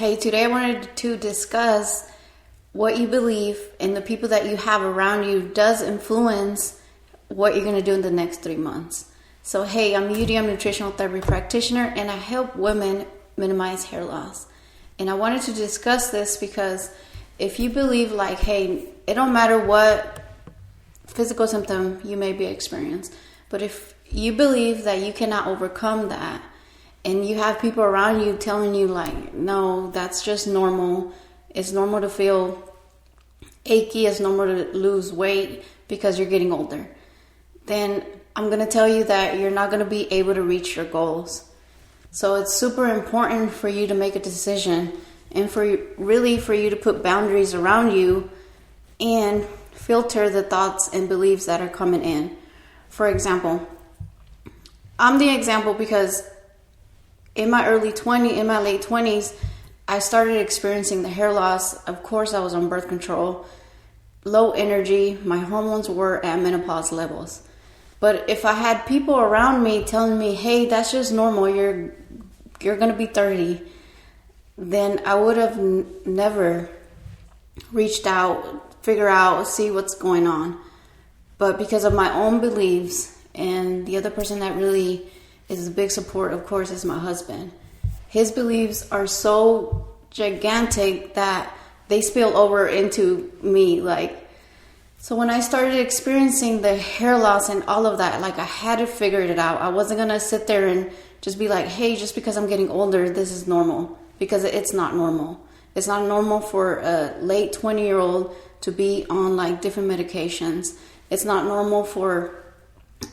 Hey, today I wanted to discuss what you believe and the people that you have around you does influence what you're going to do in the next 3 months. So, hey, I'm Yuri, I'm a nutritional therapy practitioner, and I help women minimize hair loss. And I wanted to discuss this because if you believe like, hey, it don't matter what physical symptom you may be experiencing, but if you believe that you cannot overcome that, and you have people around you telling you like, no, that's just normal. It's normal to feel achy. It's normal to lose weight because you're getting older. Then I'm going to tell you that you're not going to be able to reach your goals. So it's super important for you to make a decision and for you to put boundaries around you and filter the thoughts and beliefs that are coming in. For example, I'm the example because in my late 20s, I started experiencing the hair loss. Of course, I was on birth control, low energy. My hormones were at menopause levels. But if I had people around me telling me, hey, that's just normal, you're going to be 30, then I would have never reached out, figure out, see what's going on. But because of my own beliefs, and the other person that really is a big support, of course, is my husband. His beliefs are so gigantic that they spill over into me. So when I started experiencing the hair loss and all of that, I had to figure it out. I wasn't going to sit there and just be like, hey, just because I'm getting older, this is normal. Because it's not normal. It's not normal for a late 20-year-old to be on different medications. It's not normal for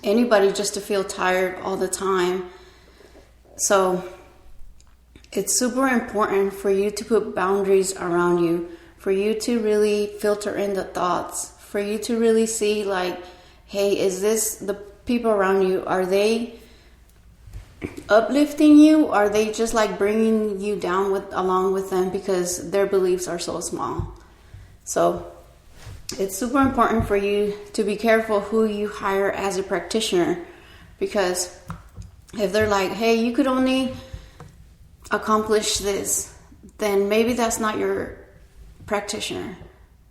anybody just to feel tired all the time. So it's super important for you to put boundaries around you, for you to really filter in the thoughts, for you to really see hey, is this the people around you, are they uplifting you? Are they just bringing you down along with them because their beliefs are so small? So it's super important for you to be careful who you hire as a practitioner, because if they're like, hey, you could only accomplish this, then maybe that's not your practitioner.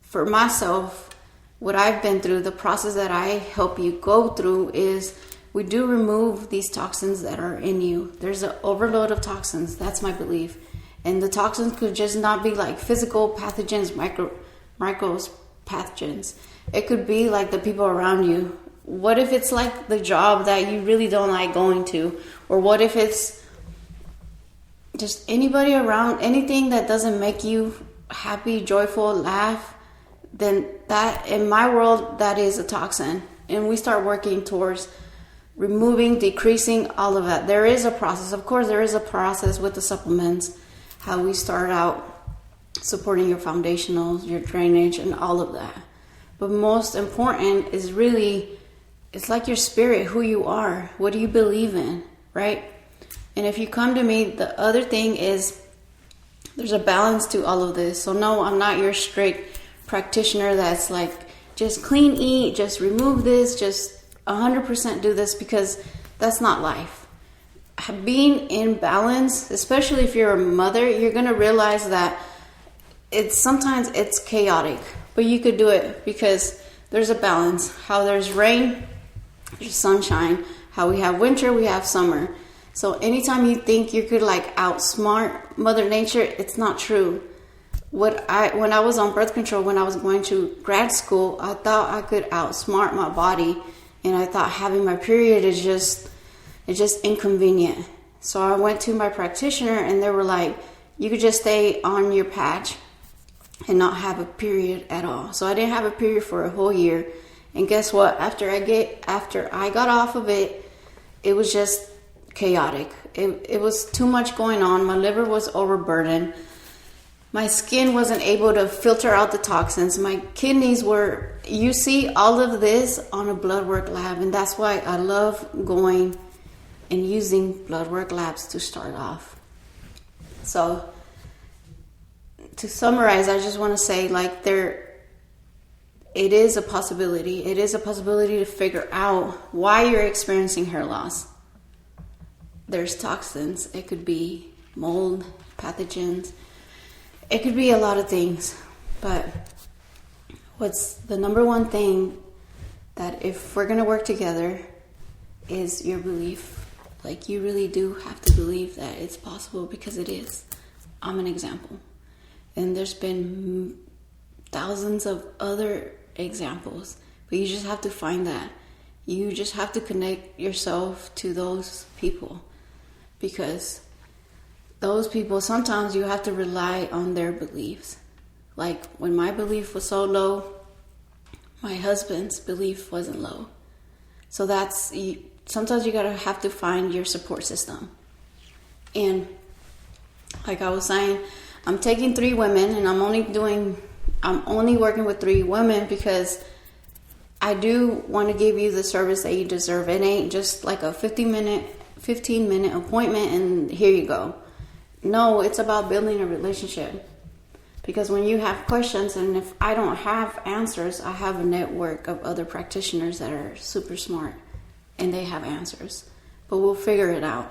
For myself, what I've been through, the process that I help you go through is we do remove these toxins that are in you. There's an overload of toxins. That's my belief. And the toxins could just not be physical pathogens, micros pathogens. It could be the people around you. What if it's the job that you really don't like going to? Or what if it's just anybody around, anything that doesn't make you happy, joyful, laugh? Then that, in my world, that is a toxin. And we start working towards removing, decreasing all of that. There is a process. Of course, there is a process with the supplements, how we start out supporting your foundationals, your drainage, and all of that. But most important is really, it's your spirit, who you are. What do you believe in, right? And if you come to me, the other thing is there's a balance to all of this. So no, I'm not your strict practitioner that's just clean eat, just remove this, just 100% do this, because that's not life. Being in balance, especially if you're a mother, you're going to realize that sometimes it's chaotic, but you could do it because there's a balance. How there's rain, there's sunshine. How we have winter, we have summer. So anytime you think you could outsmart Mother Nature, it's not true. When I was on birth control, when I was going to grad school, I thought I could outsmart my body, and I thought having my period is just inconvenient. So I went to my practitioner, and they were like, you could just stay on your patch and not have a period at all. So I didn't have a period for a whole year. And guess what? After I got off of it, it was just chaotic. It was too much going on. My liver was overburdened. My skin wasn't able to filter out the toxins. My kidneys were, you see all of this on a bloodwork lab. And that's why I love going and using bloodwork labs to start off. So to summarize, I just want to say it is a possibility. It is a possibility to figure out why you're experiencing hair loss. There's toxins. It could be mold, pathogens. it could be a lot of things, but what's the number one thing that if we're going to work together is your belief. Like, you really do have to believe that it's possible, because it is. I'm an example. And there's been thousands of other examples, but you just have to find that. You just have to connect yourself to those people, because those people, sometimes you have to rely on their beliefs. Like, when my belief was so low, my husband's belief wasn't low. So sometimes you gotta have to find your support system. And like I was saying, I'm taking 3 women, and I'm only working with 3 women because I do want to give you the service that you deserve. It ain't just like a 15-minute appointment and here you go. No, it's about building a relationship. Because when you have questions, and if I don't have answers, I have a network of other practitioners that are super smart and they have answers. But we'll figure it out.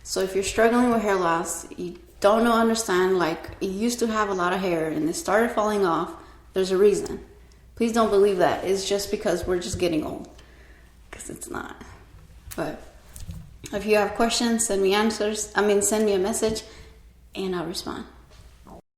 So if you're struggling with hair loss, you don't understand, like, you used to have a lot of hair and it started falling off, there's a reason. Please don't believe that it's just because we're just getting old, because it's not. But if you have questions, send me a message and I'll respond.